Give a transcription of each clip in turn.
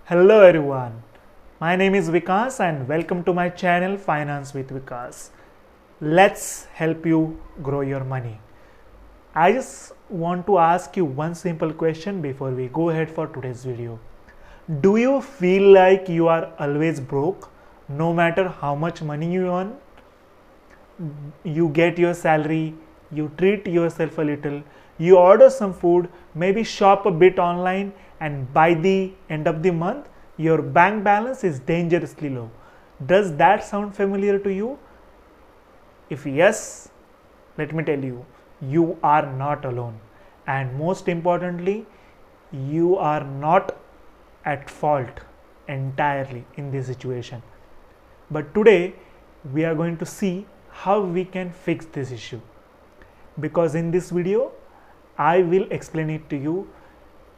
Hello everyone, my name is Vikas and welcome to my channel Finance with Vikas. Let's help you grow your money. I just want to ask you one simple question before we go ahead for today's video. Do you feel like you are always broke no matter how much money you earn? You get your salary, you treat yourself a little, you order some food, maybe shop a bit online, and by the end of the month, your bank balance is dangerously low. Does that sound familiar to you? If yes, let me tell you, you are not alone. And most importantly, you are not at fault entirely in this situation. But today, we are going to see how we can fix this issue, because in this video I will explain it to you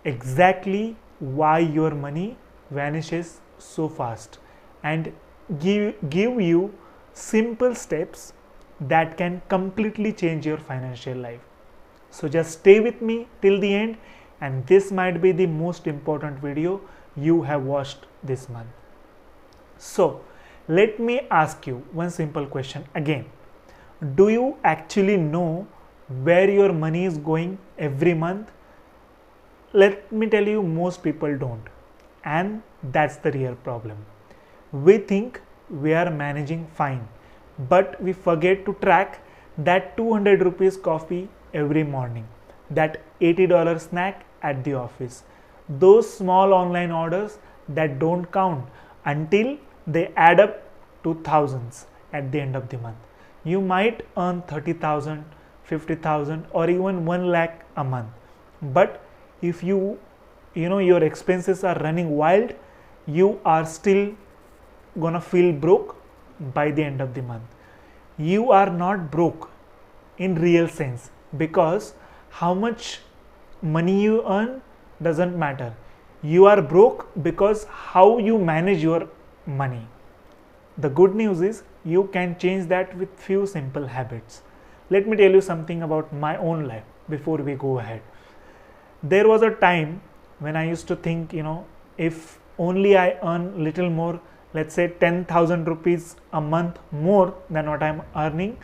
exactly why your money vanishes so fast and give you simple steps that can completely change your financial life. So just stay with me till the end, and this might be the most important video you have watched this month. So let me ask you one simple question again. Do you actually know where your money is going every month? Let me tell you, most people don't. And that's the real problem. We think we are managing fine, but we forget to track that 200 rupees coffee every morning, that $80 snack at the office, those small online orders that don't count until they add up to thousands at the end of the month. You might earn 30,000, 50,000 or even 1 lakh a month. But if you know your expenses are running wild, you are still gonna feel broke by the end of the month. You are not broke in real sense, because how much money you earn doesn't matter. You are broke because how you manage your money. The good news is you can change that with few simple habits. Let me tell you something about my own life before we go ahead. There was a time when I used to think, if only I earn little more, let's say 10,000 rupees a month more than what I'm earning,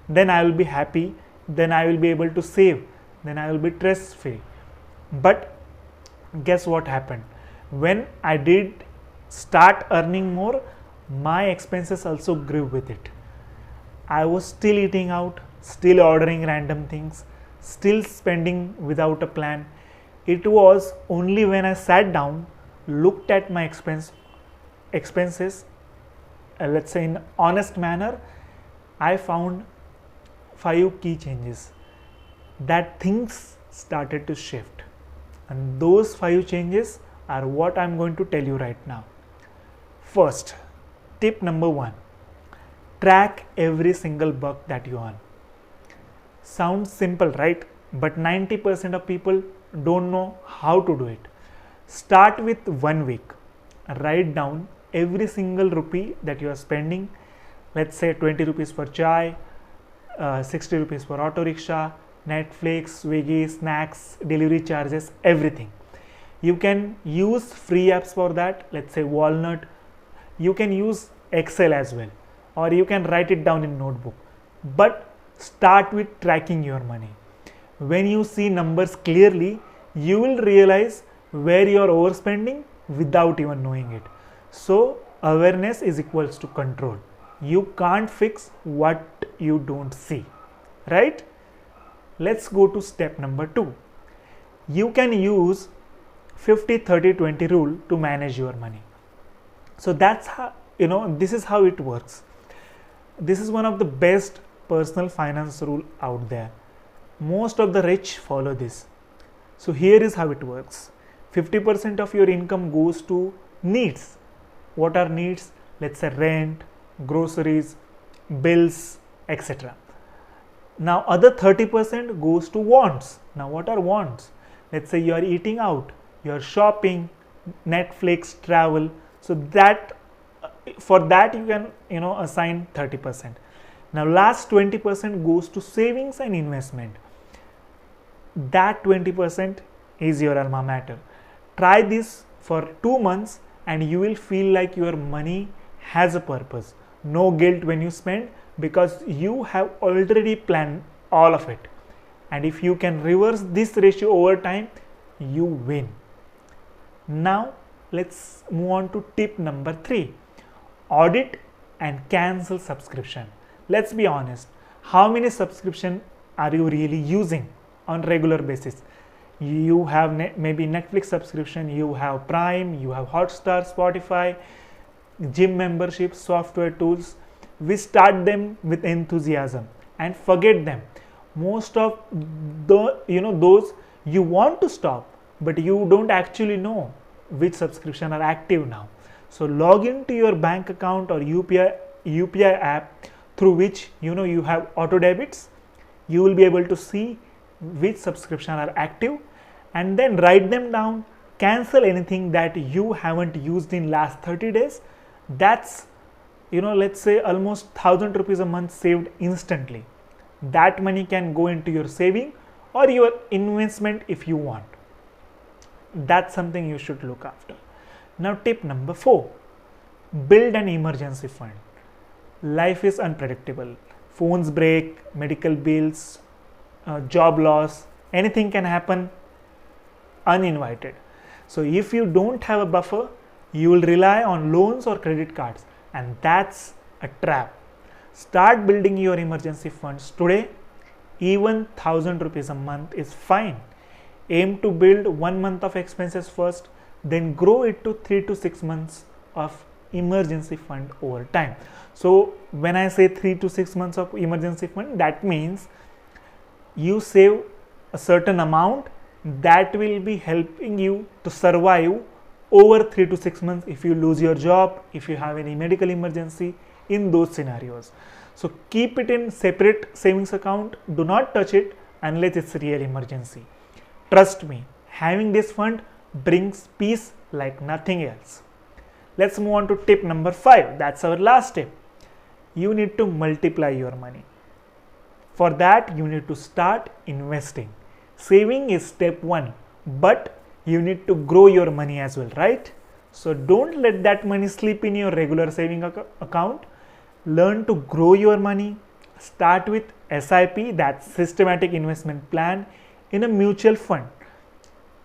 then I will be happy, then I will be able to save, then I will be stress free. But guess what happened? When I did start earning more, my expenses also grew with it. I was still eating out, still ordering random things, still spending without a plan. It was only when I sat down, looked at my expenses, let's say in honest manner, I found 5 key changes that things started to shift. And those 5 changes are what I'm going to tell you right now. First, tip number 1, track every single buck that you earn. Sounds simple, right? But 90% of people don't know how to do it. Start with 1 week. Write down every single rupee that you are spending. Let's say 20 rupees for chai, 60 rupees for auto rickshaw, Netflix, Swiggy, snacks, delivery charges, everything. You can use free apps for that, let's say Walnut. You can use Excel as well, or you can write it down in notebook. But start with tracking your money. When you see numbers clearly, you will realize where you are overspending without even knowing it. So awareness is equals to control. You can't fix what you don't see, right? Let's go to step number 2. You can use 50-30-20 rule to manage your money. So that's how, this is how it works. This is one of the best personal finance rule out there. Most of the rich follow this. So here is how it works. 50% of your income goes to needs. What are needs? Let's say rent, groceries, bills, etc. Now other 30% goes to wants. Now what are wants? Let's say you are eating out, you are shopping, Netflix, travel. So that for that you can assign 30%. Now last 20% goes to savings and investment. That 20% is your alma mater. Try this for 2 months and you will feel like your money has a purpose. No guilt when you spend because you have already planned all of it. And if you can reverse this ratio over time, you win. Now let's move on to tip number 3. Audit and cancel subscription. Let's be honest. How many subscription are you really using on regular basis? You have maybe Netflix subscription, you have Prime, you have Hotstar, Spotify, gym membership, software tools. We start them with enthusiasm and forget them. Most of those you want to stop, but you don't actually know which subscription are active now. So log into your bank account or UPI app through which you have auto debits. You will be able to see which subscription are active and then write them down. Cancel anything that you haven't used in last 30 days. That's let's say almost 1,000 rupees a month saved instantly. That money can go into your saving or your investment if you want. That's something you should look after. Now tip number 4, build an emergency fund. Life is unpredictable. Phones break, medical bills, job loss, anything can happen uninvited. So if you don't have a buffer, you will rely on loans or credit cards, and that's a trap. Start building your emergency funds today. Even 1,000 rupees a month is fine. Aim to build 1 month of expenses first, then grow it to 3 to 6 months of emergency fund over time. So when I say 3 to 6 months of emergency fund, that means you save a certain amount that will be helping you to survive over 3 to 6 months if you lose your job, if you have any medical emergency, in those scenarios. So keep it in separate savings account. Do not touch it unless it's a real emergency. Trust me, having this fund brings peace like nothing else. Let's move on to tip number 5. That's our last tip. You need to multiply your money. For that, you need to start investing. Saving is step 1, but you need to grow your money as well, right? So don't let that money sleep in your regular saving account. Learn to grow your money. Start with SIP, that's systematic investment plan, in a mutual fund.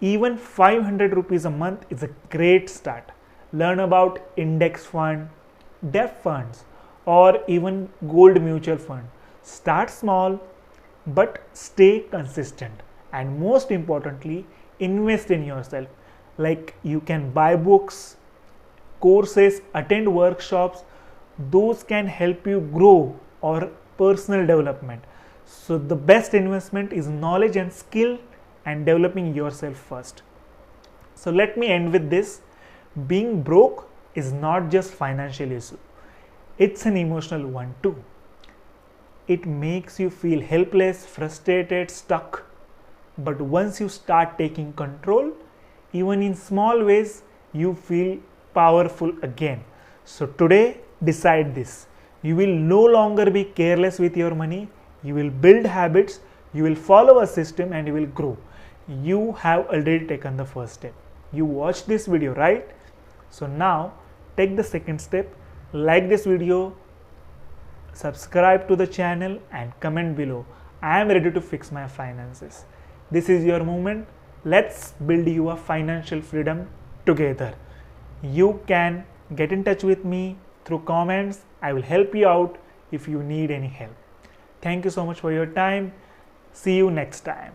Even 500 rupees a month is a great start. Learn about index fund, debt funds, or even gold mutual fund. Start small, but stay consistent. And most importantly, invest in yourself. Like you can buy books, courses, attend workshops. Those can help you grow or personal development. So the best investment is knowledge and skill and developing yourself first. So let me end with this. Being broke is not just financial issue. It's an emotional one too. It makes you feel helpless, frustrated, stuck. But once you start taking control, even in small ways, you feel powerful again. So today, decide this. You will no longer be careless with your money. You will build habits, you will follow a system, and you will grow. You have already taken the first step. You watched this video, right? So now take the second step. Like this video, subscribe to the channel, and comment below. I am ready to fix my finances. This is your moment. Let's build your financial freedom together. You can get in touch with me through comments. I will help you out if you need any help. Thank you so much for your time. See you next time.